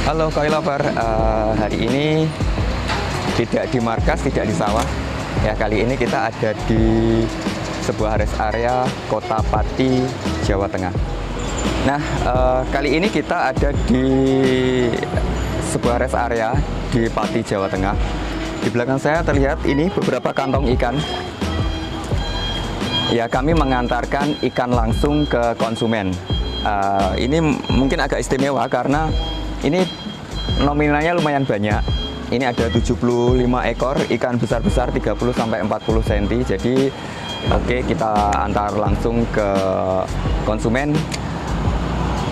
Halo Koi Lover, hari ini tidak di markas, tidak di sawah. Ya, kali ini kita ada di sebuah rest area Kota Pati, Jawa Tengah. Nah, kali ini kita ada di sebuah rest area di Pati, Jawa Tengah. Di belakang saya terlihat ini beberapa kantong ikan. Ya, kami mengantarkan ikan langsung ke konsumen. Ini mungkin agak istimewa karena ini nominalnya lumayan banyak. Ini ada 75 ekor ikan besar-besar 30-40 cm. Jadi oke, kita antar langsung ke konsumen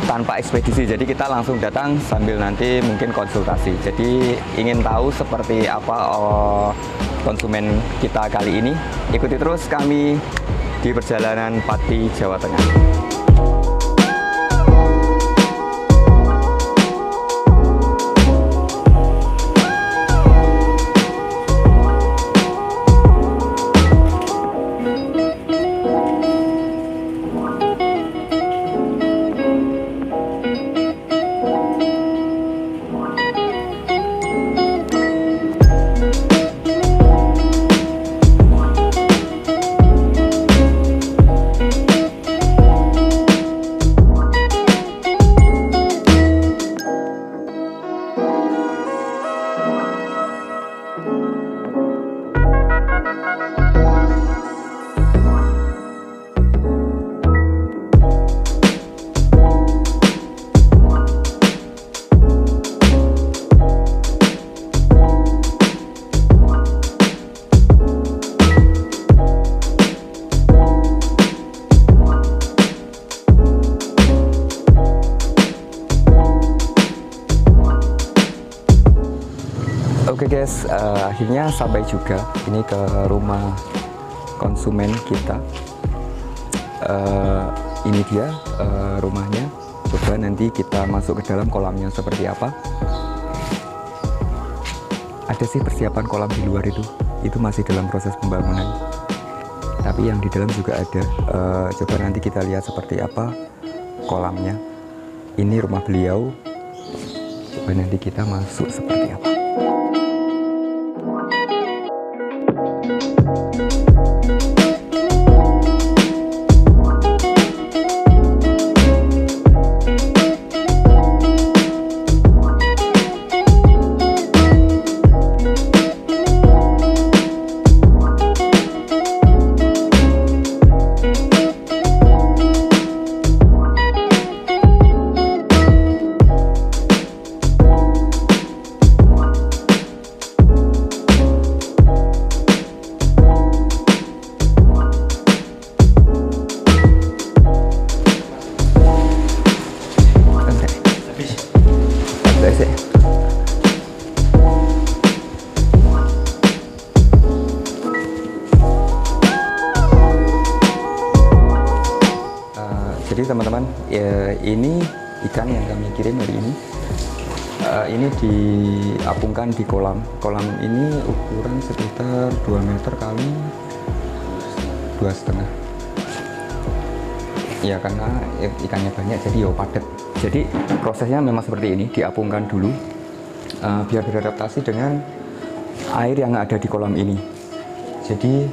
tanpa ekspedisi. Jadi kita langsung datang sambil nanti mungkin konsultasi. Jadi ingin tahu seperti apa konsumen kita kali ini. Ikuti terus kami di perjalanan Pati, Jawa Tengah. Oke guys, akhirnya sampai juga ini ke rumah konsumen kita. Ini dia rumahnya. Coba nanti kita masuk ke dalam kolamnya seperti apa. Ada sih persiapan kolam di luar itu masih dalam proses pembangunan. Tapi yang di dalam juga ada. Coba nanti kita lihat seperti apa kolamnya. Ini rumah beliau. Coba nanti kita masuk seperti apa. Jadi teman-teman, ya, ini ikan yang kami kirim hari ini. Ini diapungkan di kolam. Kolam ini ukuran sekitar 2 meter kali 2,5. Ya karena ikannya banyak jadi padat. Jadi prosesnya memang seperti ini, diapungkan dulu biar beradaptasi dengan air yang ada di kolam ini. Jadi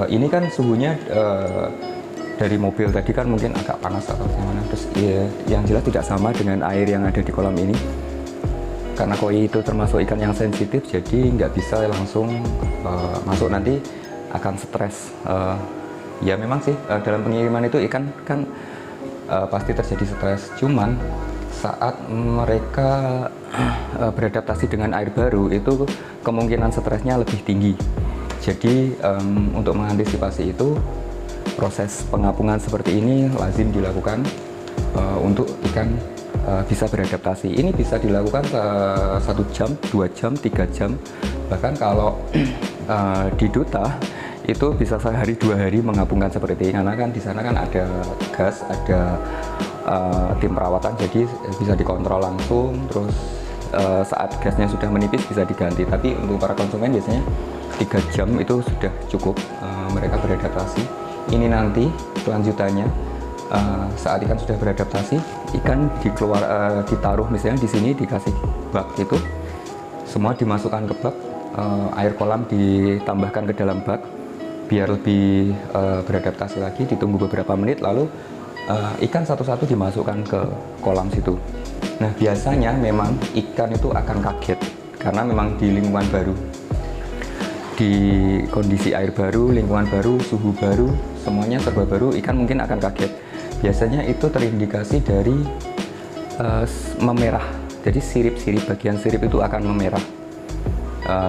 ini kan suhunya dari mobil tadi kan mungkin agak panas atau gimana, terus ya, yang jelas tidak sama dengan air yang ada di kolam ini karena koi itu termasuk ikan yang sensitif, jadi nggak bisa langsung masuk, nanti akan stres. Ya memang sih dalam pengiriman itu ikan kan pasti terjadi stres, cuman saat mereka beradaptasi dengan air baru itu kemungkinan stresnya lebih tinggi. Jadi untuk mengantisipasi itu, proses pengapungan seperti ini lazim dilakukan untuk ikan bisa beradaptasi. Ini bisa dilakukan 1 jam, 2 jam, 3 jam. Bahkan kalau di duta itu bisa sehari 2 hari mengapungkan seperti ini, karena kan di sana kan ada gas, ada tim perawatan, jadi bisa dikontrol langsung. Terus saat gasnya sudah menipis bisa diganti. Tapi untuk para konsumen biasanya 3 jam itu sudah cukup mereka beradaptasi. Ini nanti kelanjutannya Saat ikan sudah beradaptasi, ikan ditaruh misalnya di sini, dikasih bak itu, semua dimasukkan ke bak, air kolam ditambahkan ke dalam bak biar lebih beradaptasi lagi, ditunggu beberapa menit, lalu ikan satu-satu dimasukkan ke kolam situ. Nah, biasanya memang ikan itu akan kaget karena memang di lingkungan baru, di kondisi air baru, lingkungan baru, suhu baru, semuanya serba baru, ikan mungkin akan kaget. Biasanya itu terindikasi dari memerah. Jadi bagian sirip itu akan memerah.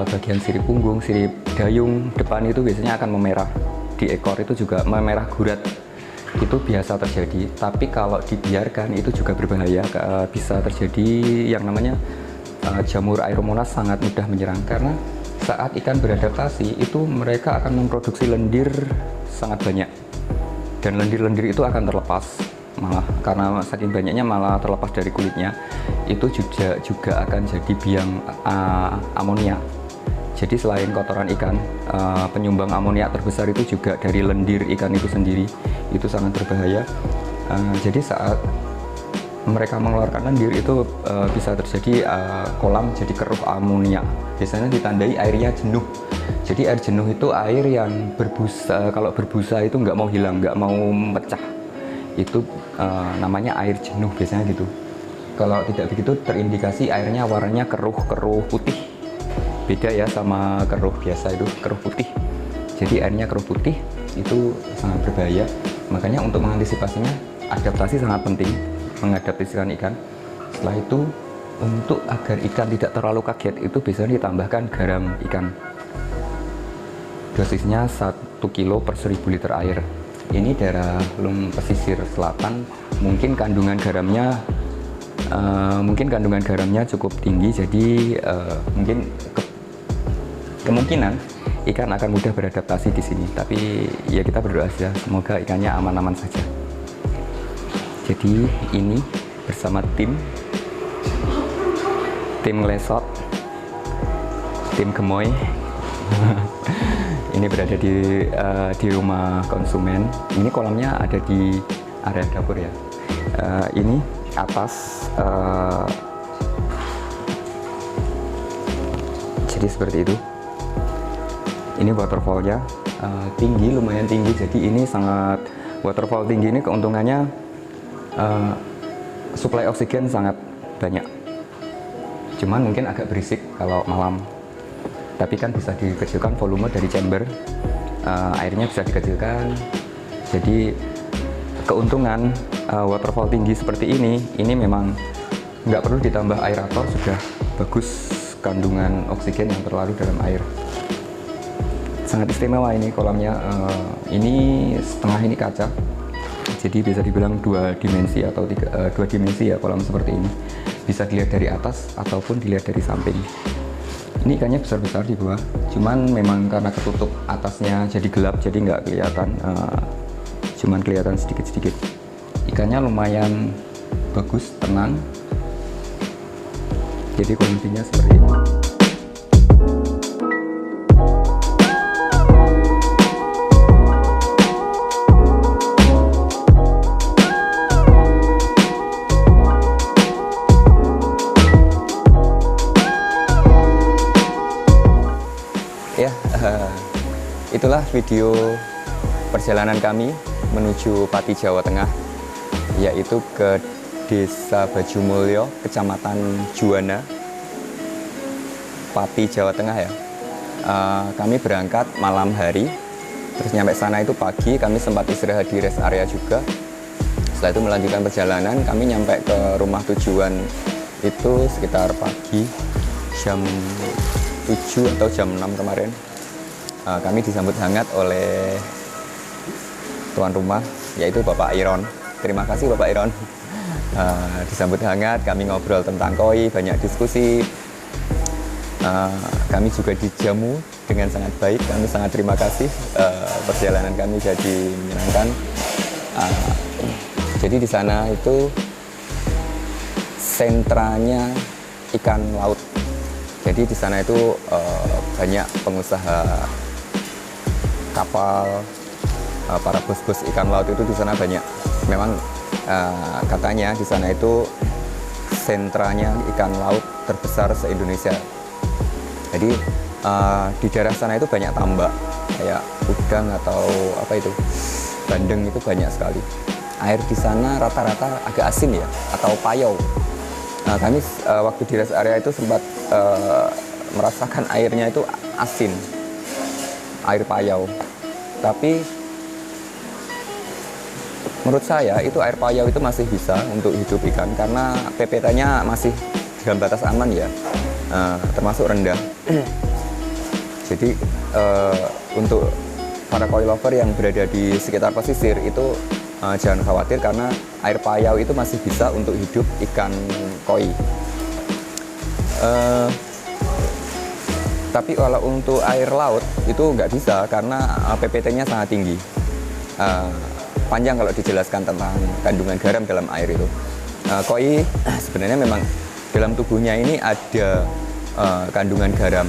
Bagian sirip punggung, sirip dayung depan itu biasanya akan memerah. Di ekor itu juga memerah gurat. Itu biasa terjadi. Tapi kalau dibiarkan itu juga berbahaya. Bisa terjadi yang namanya jamur aeromonas sangat mudah menyerang, karena saat ikan beradaptasi itu mereka akan memproduksi lendir sangat banyak. Dan lendir-lendir itu akan terlepas, malah karena saking banyaknya malah terlepas dari kulitnya, itu juga akan jadi biang amonia. Jadi selain kotoran ikan, penyumbang amonia terbesar itu juga dari lendir ikan itu sendiri, itu sangat berbahaya. Jadi saat mereka mengeluarkan lendir itu bisa terjadi kolam jadi keruh amonia. Biasanya ditandai airnya jenuh. Jadi air jenuh itu air yang berbusa, kalau berbusa itu nggak mau hilang, nggak mau pecah. Itu namanya air jenuh biasanya gitu. Kalau tidak begitu terindikasi airnya warnanya keruh putih. Beda ya sama keruh biasa, itu keruh putih. Jadi airnya keruh putih itu sangat berbahaya. Makanya untuk mengantisipasinya adaptasi sangat penting, mengadaptasikan ikan. Setelah itu untuk agar ikan tidak terlalu kaget itu biasanya ditambahkan garam ikan. Dosisnya 1 kilo per 1000 liter air. Ini daerah pesisir selatan, mungkin kandungan garamnya cukup tinggi, jadi mungkin kemungkinan ikan akan mudah beradaptasi di sini. Tapi ya kita berdoa saja, semoga ikannya aman-aman saja. Jadi ini bersama tim ngelesot, tim gemoy. Ini berada di rumah konsumen. Ini kolamnya ada di area dapur ya. Ini atas, jadi seperti itu. Ini waterfallnya tinggi, lumayan tinggi. Jadi ini sangat waterfall tinggi ini keuntungannya suplai oksigen sangat banyak. Cuman mungkin agak berisik kalau malam. Tapi kan bisa dikecilkan volume dari chamber, airnya bisa dikecilkan. Jadi keuntungan waterfall tinggi seperti ini memang nggak perlu ditambah aerator, sudah bagus kandungan oksigen yang terlarut dalam air. Sangat istimewa ini kolamnya. Ini setengah ini kaca, jadi bisa dibilang 2 dimensi atau 2 dimensi ya kolam seperti ini. Bisa dilihat dari atas ataupun dilihat dari samping. Ini ikannya besar-besar di bawah, cuman memang karena ketutup atasnya jadi gelap, jadi nggak kelihatan, cuman kelihatan sedikit-sedikit. Ikannya lumayan bagus, tenang. Jadi kondisinya seperti ini. Itulah video perjalanan kami menuju Pati, Jawa Tengah, yaitu ke Desa Bajumulyo, Kecamatan Juwana, Pati, Jawa Tengah ya. Kami berangkat malam hari, terus nyampe sana itu pagi. Kami sempat istirahat di rest area juga. Setelah itu melanjutkan perjalanan, kami nyampe ke rumah tujuan itu sekitar pagi jam 7 atau jam 6 kemarin. Kami disambut hangat oleh tuan rumah, yaitu Bapak Iron. Terima kasih Bapak Iron. Disambut hangat, kami ngobrol tentang koi, banyak diskusi. Kami juga dijamu dengan sangat baik. Kami sangat terima kasih. Perjalanan kami jadi menyenangkan. Jadi di sana itu sentranya ikan laut. Jadi di sana itu banyak pengusaha kapal, para bos-bos ikan laut itu di sana banyak. Memang katanya di sana itu sentranya ikan laut terbesar se-Indonesia. Jadi di daerah sana itu banyak tambak, kayak udang atau apa itu, bandeng itu banyak sekali. Air di sana rata-rata agak asin ya, atau payau. Kami waktu di rest area itu sempat merasakan airnya itu asin, air payau. Tapi menurut saya itu air payau itu masih bisa untuk hidup ikan karena PPT-nya masih dalam batas aman ya, termasuk rendah. Jadi untuk para koi lover yang berada di sekitar pesisir itu jangan khawatir karena air payau itu masih bisa untuk hidup ikan koi. Tapi kalau untuk air laut itu nggak bisa karena PPT-nya sangat tinggi. Panjang kalau dijelaskan tentang kandungan garam dalam air itu. Koi sebenarnya memang dalam tubuhnya ini ada kandungan garam.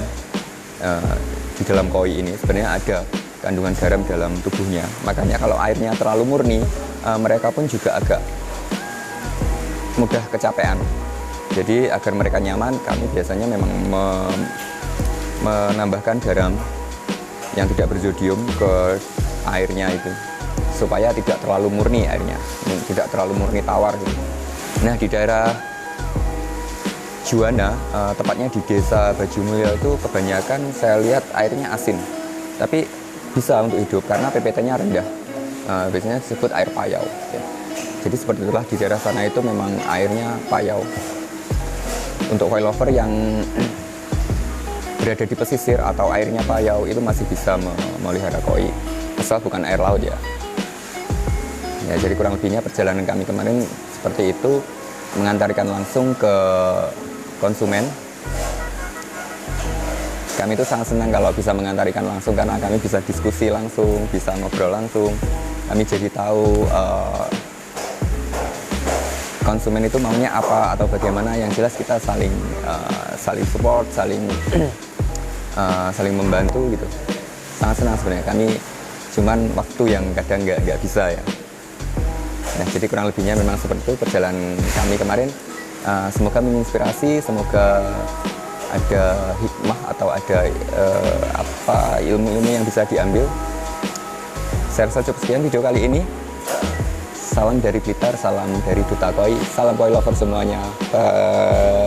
Di dalam koi ini sebenarnya ada kandungan garam dalam tubuhnya. Makanya kalau airnya terlalu murni, mereka pun juga agak mudah kecapean. Jadi agar mereka nyaman, kami biasanya memang menambahkan garam yang tidak berzodium ke airnya itu, supaya tidak terlalu murni airnya, tidak terlalu murni tawar gitu. Nah di daerah Juwana, tepatnya di desa Bajumulyo itu kebanyakan saya lihat airnya asin, tapi bisa untuk hidup karena PPT-nya rendah. Biasanya disebut air payau ya. Jadi seperti itulah di daerah sana itu memang airnya payau. Untuk koi lover yang berada di pesisir atau airnya payau itu masih bisa memelihara koi, asal bukan air laut ya. Ya jadi kurang lebihnya perjalanan kami kemarin seperti itu, mengantarkan langsung ke konsumen. Kami itu sangat senang kalau bisa mengantarkan langsung karena kami bisa diskusi langsung, bisa ngobrol langsung. Kami jadi tahu konsumen itu maunya apa atau bagaimana. Yang jelas kita saling support, saling membantu gitu. Sangat senang sebenarnya. Kami cuman waktu yang kadang nggak bisa ya. Nah jadi kurang lebihnya memang seperti itu perjalanan kami kemarin. Semoga menginspirasi, semoga ada hikmah atau ada ilmu-ilmu yang bisa diambil. Saya rasa cukup sekian video kali ini. Salam dari Blitar, salam dari Duta Koi, salam koi lover semuanya. Bye.